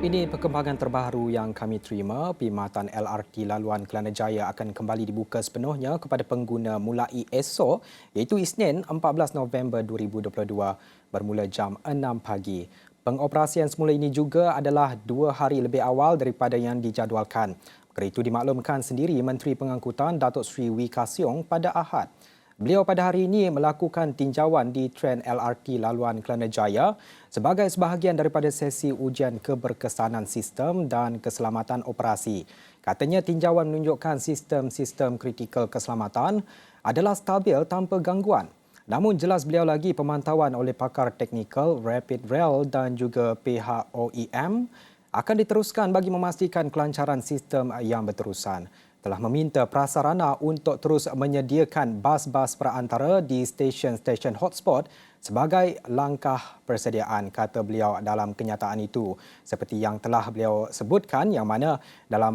Ini perkembangan terbaru yang kami terima. Perkhidmatan LRT laluan Kelana Jaya akan kembali dibuka sepenuhnya kepada pengguna mulai esok, iaitu Isnin 14 November 2022 bermula jam 6 pagi. Pengoperasian semula ini juga adalah 2 hari lebih awal daripada yang dijadualkan. Perkara itu dimaklumkan sendiri Menteri Pengangkutan Datuk Seri Wee Ka Siong pada Ahad. Beliau pada hari ini melakukan tinjauan di tren LRT laluan Kelana Jaya sebagai sebahagian daripada sesi ujian keberkesanan sistem dan keselamatan operasi. Katanya tinjauan menunjukkan sistem-sistem kritikal keselamatan adalah stabil tanpa gangguan. Namun jelas beliau lagi pemantauan oleh pakar teknikal, Rapid Rail dan juga pihak OEM akan diteruskan bagi memastikan kelancaran sistem yang berterusan. Telah meminta prasarana untuk terus menyediakan bas-bas perantara di stesen-stesen hotspot sebagai langkah persediaan, kata beliau dalam kenyataan itu. Seperti yang telah beliau sebutkan, yang mana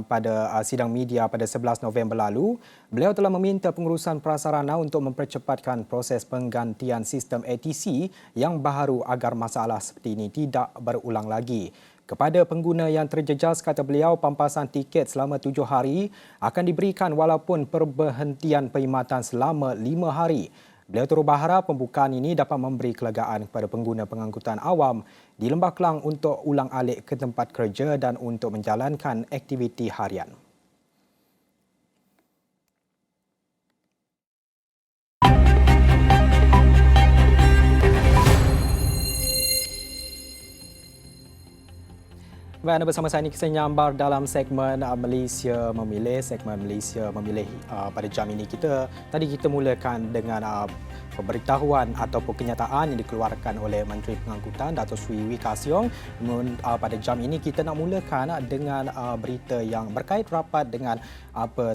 pada sidang media pada 11 November lalu, beliau telah meminta pengurusan prasarana untuk mempercepatkan proses penggantian sistem ATC yang baharu agar masalah seperti ini tidak berulang lagi. Kepada pengguna yang terjejas, kata beliau, pampasan tiket selama 7 hari akan diberikan walaupun perberhentian perkhidmatan selama 5 hari. Beliau turut berharap pembukaan ini dapat memberi kelegaan kepada pengguna pengangkutan awam di Lembah Kelang untuk ulang alik ke tempat kerja dan untuk menjalankan aktiviti harian. Baik, anda bersama saya Niki Senyambar dalam segmen Malaysia Memilih. Segmen Malaysia Memilih pada jam ini tadi kita mulakan dengan pemberitahuan ataupun kenyataan yang dikeluarkan oleh Menteri Pengangkutan Datuk Seri Wee Ka Siong. Pada jam ini kita nak mulakan dengan berita yang berkait rapat dengan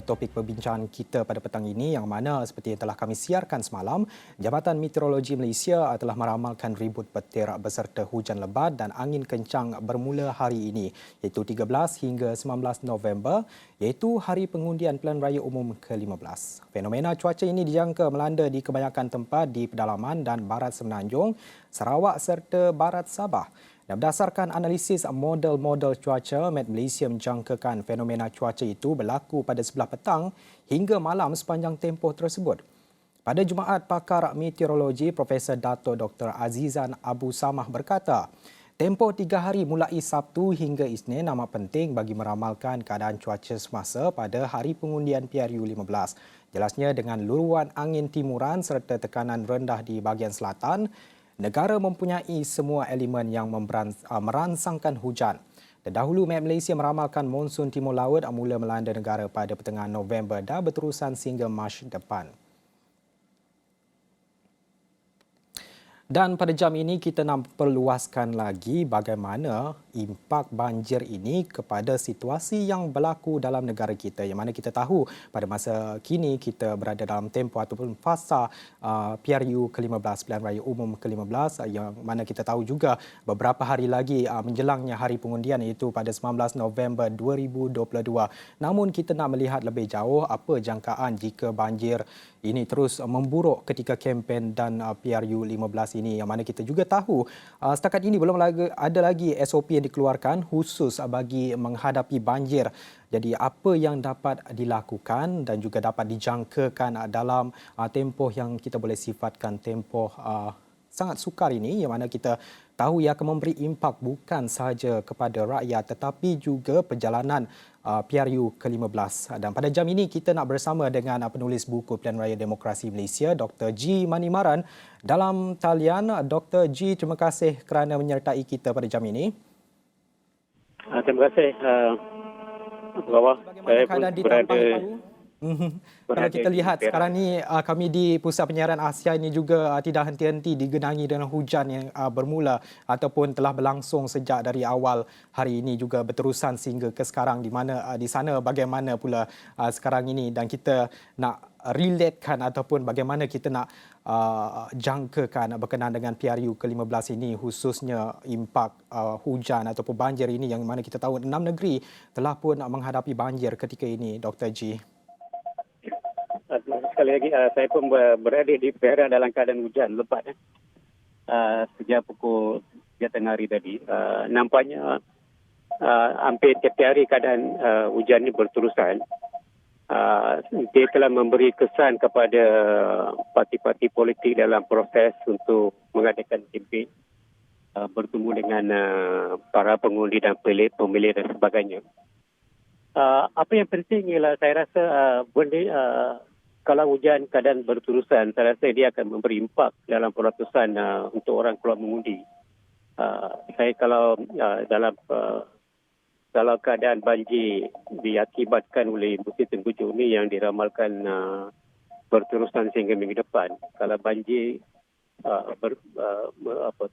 topik perbincangan kita pada petang ini, yang mana seperti yang telah kami siarkan semalam, Jabatan Meteorologi Malaysia telah meramalkan ribut petir beserta hujan lebat dan angin kencang bermula hari ini, iaitu 13 hingga 19 November, iaitu Hari Pengundian Pilihan Raya Umum ke-15. Fenomena cuaca ini dijangka melanda di kebanyakan tempat di pedalaman dan barat Semenanjung, Sarawak serta barat Sabah. Dan berdasarkan analisis model-model cuaca, Met Malaysia menjangkakan fenomena cuaca itu berlaku pada sebelah petang hingga malam sepanjang tempoh tersebut. Pada Jumaat, pakar meteorologi Profesor Dato' Dr. Azizan Abu Samah berkata, tempoh 3 hari mulai Sabtu hingga Isnin amat penting bagi meramalkan keadaan cuaca semasa pada hari pengundian PRU15. Jelasnya dengan luruan angin timuran serta tekanan rendah di bahagian selatan, negara mempunyai semua elemen yang merangsangkan hujan. Terdahulu, Met Malaysia meramalkan monsun timur laut mula melanda negara pada pertengahan November dan berterusan sehingga Mac depan. Dan pada jam ini kita nak perluaskan lagi bagaimana impak banjir ini kepada situasi yang berlaku dalam negara kita, yang mana kita tahu pada masa kini kita berada dalam tempoh ataupun fasa PRU ke-15, Pilihan Raya Umum ke-15, yang mana kita tahu juga beberapa hari lagi menjelangnya hari pengundian, iaitu pada 19 November 2022. Namun kita nak melihat lebih jauh apa jangkaan jika banjir ini terus memburuk ketika kempen dan PRU 15 ini, yang mana kita juga tahu setakat ini belum ada lagi SOP yang dikeluarkan khusus bagi menghadapi banjir. Jadi apa yang dapat dilakukan dan juga dapat dijangkakan dalam tempoh yang kita boleh sifatkan tempoh sangat sukar ini, yang mana kita tahu ia akan memberi impak bukan sahaja kepada rakyat tetapi juga perjalanan PRU ke-15. Dan pada jam ini kita nak bersama dengan penulis buku Pilihan Raya Demokrasi Malaysia, Dr. G. Manimaran. Dalam talian, Dr. G, terima kasih kerana menyertai kita pada jam ini. Terima kasih. Bagaimana keadaan di Tampang Paru? Kalau kita lihat sekarang ni kami di Pusat Penyiaran Asia ini juga tidak henti-henti digenangi dengan hujan yang bermula ataupun telah berlangsung sejak dari awal hari ini juga berterusan sehingga ke sekarang, di mana di sana bagaimana pula sekarang ini, dan kita nak relatekan ataupun bagaimana kita nak jangkakan berkenaan dengan PRU ke-15 ini, khususnya impak hujan ataupun banjir ini, yang mana kita tahu 6 negeri telah pun menghadapi banjir ketika ini, Dr. G. Sekali lagi, saya pun berada di Perak dalam keadaan hujan lebat. Sejak pukul 3 tengah hari tadi. Nampaknya hampir tiap hari keadaan hujan ini berterusan. Dia telah memberi kesan kepada parti-parti politik dalam proses untuk mengadakan kempen, bertemu dengan para pengundi dan pemilih dan sebagainya. Apa yang penting ialah saya rasa kalau hujan keadaan berterusan, saya rasa dia akan memberi impak dalam peratusan untuk orang keluar mengundi. Saya kalau kalau keadaan banjir diakibatkan oleh musim tengkujuh ini yang diramalkan berterusan sehingga minggu depan, kalau banjir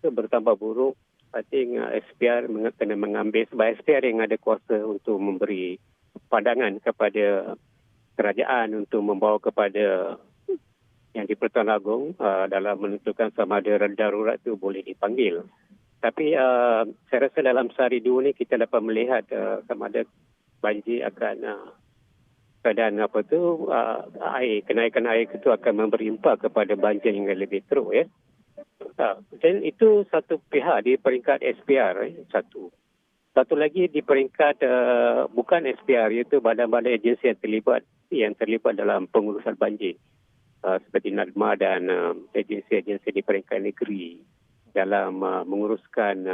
bertambah buruk, I think SPR kena mengambil, sebab SPR yang ada kuasa untuk memberi pandangan kepada kerajaan untuk membawa kepada yang di Pertuan Agong dalam menentukan sama ada reda darurat itu boleh dipanggil. Tapi saya rasa dalam sehari dua ni kita dapat melihat sama ada banjir akan keadaan kenaikan air itu akan memberi impak kepada banjir yang lebih teruk ya. Dan itu satu pihak di peringkat SPR Satu lagi di peringkat bukan SPR, iaitu badan-badan agensi yang terlibat dalam pengurusan banjir seperti NADMA dan agensi-agensi di peringkat negeri dalam menguruskan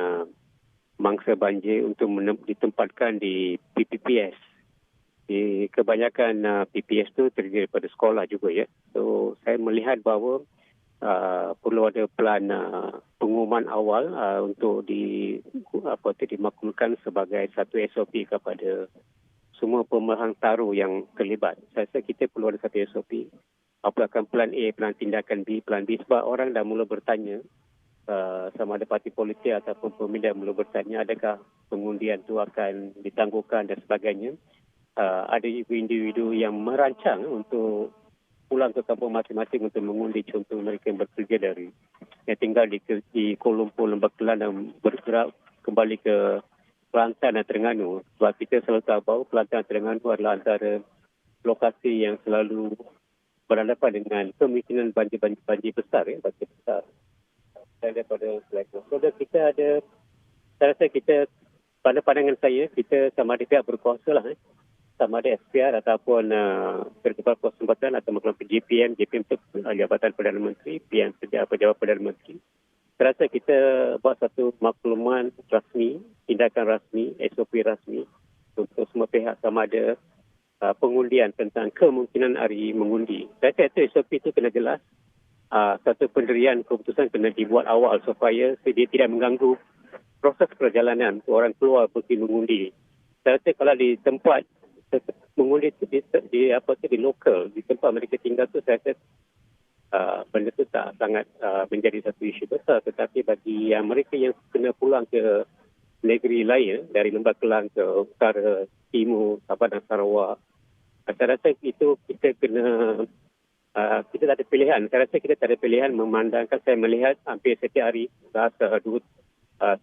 mangsa banjir untuk ditempatkan di PPPS. Kebanyakan PPS itu terdiri daripada sekolah juga ya. So saya melihat bahawa perlu ada pelan pengumuman awal untuk dimaklumkan sebagai satu SOP kepada semua pemerhang taruh yang terlibat. Saya rasa kita perlu ada satu SOP. Apakah plan A, plan tindakan B, plan B, sebab orang dah mula bertanya sama ada parti politik ataupun pemilih mula bertanya adakah pengundian itu akan ditangguhkan dan sebagainya. Ada individu yang merancang untuk pulang ke kampung masing-masing untuk mengundi, contoh mereka yang bekerja yang tinggal di Kuala Lumpur, Lembah Kelang dan bergerak kembali ke Kelantan dan Terengganu. Sebab kita selalu tahu bahawa Kelantan dan Terengganu adalah antara lokasi yang selalu berhadapan dengan kemungkinan banjir besar ya, banjir besar. Daripada Selangor. So kita ada, saya rasa kita, pada pandangan saya, kita sama ada pihak berkuasa lah. Sama ada SPR ataupun Pertubuhan Kuasa Tempatan atau menggunakan JPM itu Jabatan Perdana Menteri, PM Pejabat Perdana Menteri. Saya rasa kita buat satu makluman rasmi, tindakan rasmi, SOP rasmi untuk semua pihak sama ada pengundian tentang kemungkinan hari mengundi. Saya kata SOP itu kena jelas. Satu pendirian keputusan kena dibuat awal supaya dia tidak mengganggu proses perjalanan orang keluar pergi mengundi. Saya rasa kalau di tempat mengundi di lokal, di tempat mereka tinggal tu, saya rasa benda tu tak sangat menjadi satu isu besar. Tetapi bagi mereka yang kena pulang ke negeri lain, dari Lembah Kelang ke utara, timur, Sabah dan Sarawak, saya rasa itu kita kena kita tak ada pilihan. Saya rasa kita tak ada pilihan memandangkan, saya melihat hampir setiap hari,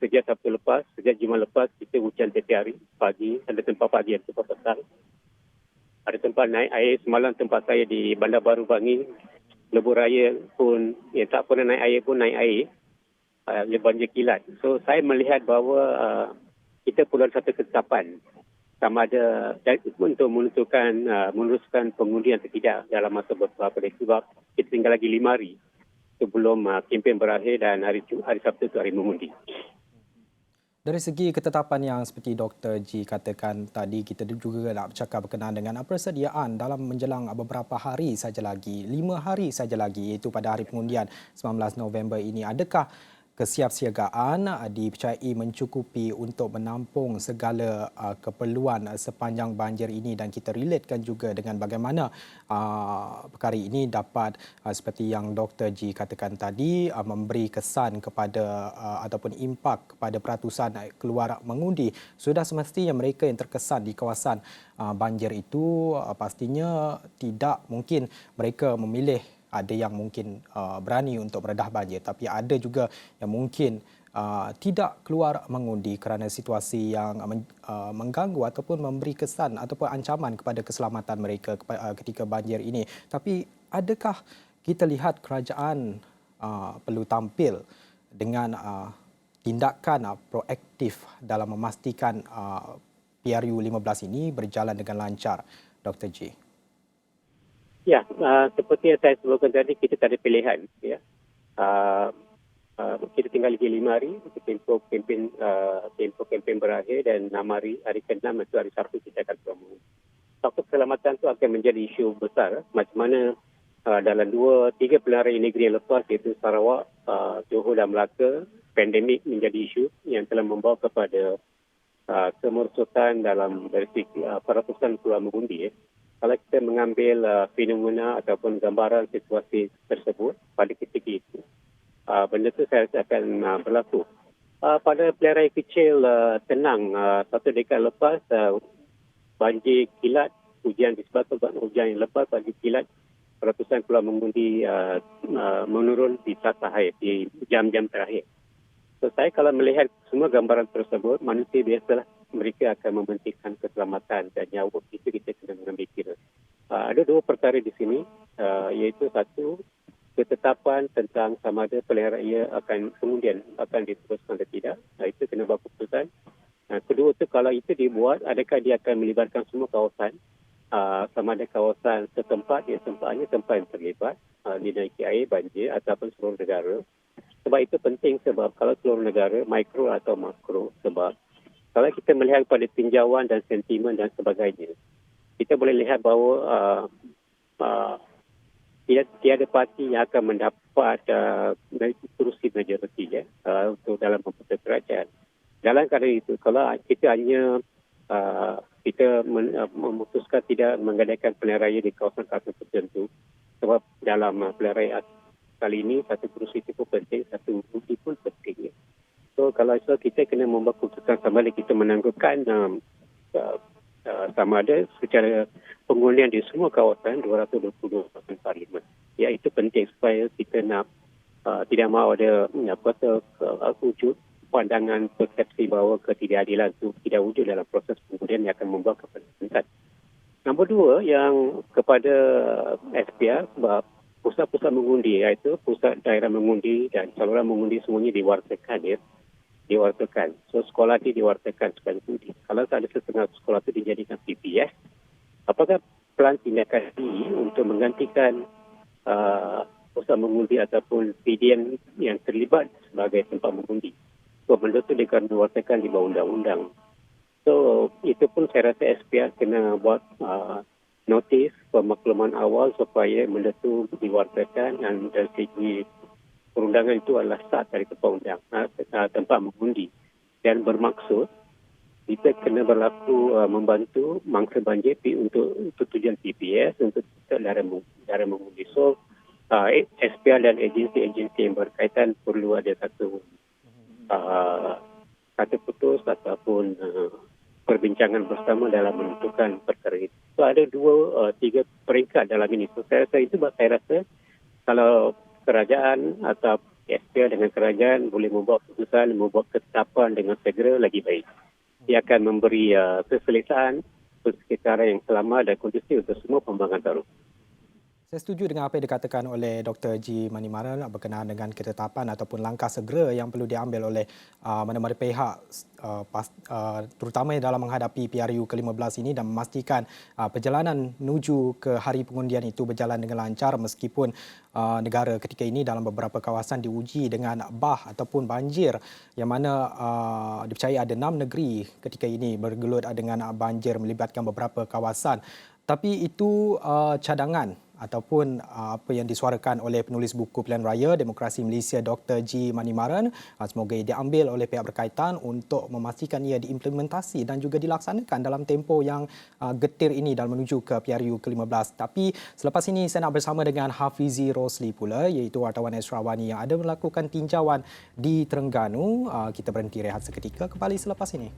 sejak Sabtu lepas, sejak Jumaat lepas, kita hujan setiap hari, pagi, ada tempat pagi, ada tempat petang. Ada tempat naik air, semalam tempat saya di Bandar Baru Bangi, Lebuh Raya pun, yang tak pernah naik air pun naik air, banjir kilat. So saya melihat bahawa kita perlu ada satu ketetapan sama ada untuk meneruskan pengundian atau tidak dalam masa beberapa hari. Sebab kita tinggal lagi 5 hari sebelum kempen berakhir dan hari Sabtu itu hari mengundi. Dari segi ketetapan yang seperti Dr. G katakan tadi, kita juga nak bercakap berkenaan dengan persediaan dalam menjelang beberapa hari saja lagi, 5 hari saja lagi, iaitu pada hari pengundian 19 November ini. Adakah kesiapsiagaan dipercayai mencukupi untuk menampung segala keperluan sepanjang banjir ini, dan kita relatekan juga dengan bagaimana perkara ini dapat seperti yang Dr. G katakan tadi memberi kesan kepada ataupun impak kepada peratusan keluar mengundi. Sudah semestinya mereka yang terkesan di kawasan banjir itu pastinya tidak mungkin mereka memilih. Ada yang mungkin berani untuk beredah banjir, tapi ada juga yang mungkin tidak keluar mengundi kerana situasi yang mengganggu ataupun memberi kesan ataupun ancaman kepada keselamatan mereka ketika banjir ini. Tapi adakah kita lihat kerajaan perlu tampil dengan tindakan proaktif dalam memastikan PRU 15 ini berjalan dengan lancar, Dr. G? Ya, seperti yang saya sebutkan tadi, kita tak ada pilihan. Ya. Kita tinggal lagi 5 hari, tempoh kempen berakhir, dan 6 hari, hari ke-6 itu hari Sabtu kita akan promo. Faktor keselamatan itu akan menjadi isu besar. Macam mana dalam 2-3 pilihan raya negeri yang lepas, iaitu Sarawak, Johor dan Melaka, pandemik menjadi isu yang telah membawa kepada kemerosotan dalam dari peratusan peluang mengundi. Kalau kita mengambil fenomena ataupun gambaran situasi tersebut pada ketika itu, benda itu saya rasa akan berlaku. Pada pilihan raya kecil tenang, satu dekad lepas, banjir kilat, hujan disebabkan hujan yang lepas, banjir kilat, peratusan peluang mengundi menurun di terakhir, di jam-jam terakhir. So, saya kalau melihat semua gambaran tersebut, manusia biasalah mereka akan mementingkan keselamatan dan nyawa. Itu kita kena mengambil kira. Ada 2 perkara di sini, iaitu satu, ketetapan tentang sama ada pilihan raya akan kemudian akan diteruskan atau tidak. Itu kena buat keputusan. Kedua tu, kalau itu dibuat, adakah dia akan melibatkan semua kawasan, sama ada kawasan setempat, tempatnya tempat yang terlibat, dinaiki air, banjir ataupun seluruh negara. Sebab itu penting, sebab kalau seluruh negara, mikro atau makro, sebab kalau kita melihat pada tinjauan dan sentimen dan sebagainya, kita boleh lihat bahawa tiada parti yang akan mendapat kerusi majoriti untuk dalam komputer kerajaan. Dalam keadaan itu, kalau kita hanya kita memutuskan tidak mengadakan pilihan raya di kawasan-kawasan tertentu, sebab dalam pilihan raya kali ini satu kerusi itu pun penting, satu bukti pun penting. So kalau kita kena membuat keputusan sama ada kita menangguhkan sama ada secara pengundian di semua kawasan 222 kawasan parlimen. Ya, itu penting supaya kita nak tidak mahu ada wujud pandangan persepsi bahawa ketidakadilan itu tidak wujud dalam proses pengundian yang akan membawa kepada kepentingan. Nombor 2, yang kepada SPR, sebab pusat-pusat mengundi, iaitu pusat daerah mengundi dan saluran mengundi semuanya diwartakan. Diwartakan. So, sekolah itu diwartakan sebagai undi. Kalau ada setengah sekolah itu dijadikan PPS, apakah pelan tindakan ini untuk menggantikan pusat mengundi ataupun PDN yang terlibat sebagai tempat mengundi? So, benda itu akan diwartakan di bawah undang-undang. So, itu pun saya rasa SPR kena buat notis pemakluman awal supaya benda itu diwartakan, dan dari segi perundangan itu adalah sah dari tempat mengundi, dan bermaksud kita kena berlaku membantu mangsa banjir untuk tujuan PPS, untuk daerah mengundi. So SPR dan agensi-agensi yang berkaitan perlu ada satu kata putus ataupun perbincangan bersama dalam menentukan perkara itu. So ada 2-3 peringkat dalam ini. So saya rasa itu, saya rasa kalau kerajaan atau SPR dengan kerajaan boleh membuat keputusan, membuat ketetapan dengan segera, lagi baik. Ia akan memberi keselesaan, persekitaran yang selamat dan kondusif untuk semua pembangunan baru. Saya setuju dengan apa yang dikatakan oleh Dr. G. Manimaran berkenaan dengan ketetapan ataupun langkah segera yang perlu diambil oleh mana-mana pihak, terutama dalam menghadapi PRU ke-15 ini, dan memastikan perjalanan menuju ke hari pengundian itu berjalan dengan lancar, meskipun negara ketika ini dalam beberapa kawasan diuji dengan bah ataupun banjir, yang mana dipercayai ada 6 negeri ketika ini bergelut dengan banjir melibatkan beberapa kawasan. Tapi itu cadangan ataupun apa yang disuarakan oleh penulis buku Pilihan Raya Demokrasi Malaysia Dr. G. Manimaran. Semoga diambil oleh pihak berkaitan untuk memastikan ia diimplementasi dan juga dilaksanakan dalam tempoh yang getir ini dalam menuju ke PRU ke-15. Tapi selepas ini saya nak bersama dengan Hafizi Rosli pula, iaitu wartawan Esrawani yang ada melakukan tinjauan di Terengganu. Kita berhenti rehat seketika, kembali selepas ini.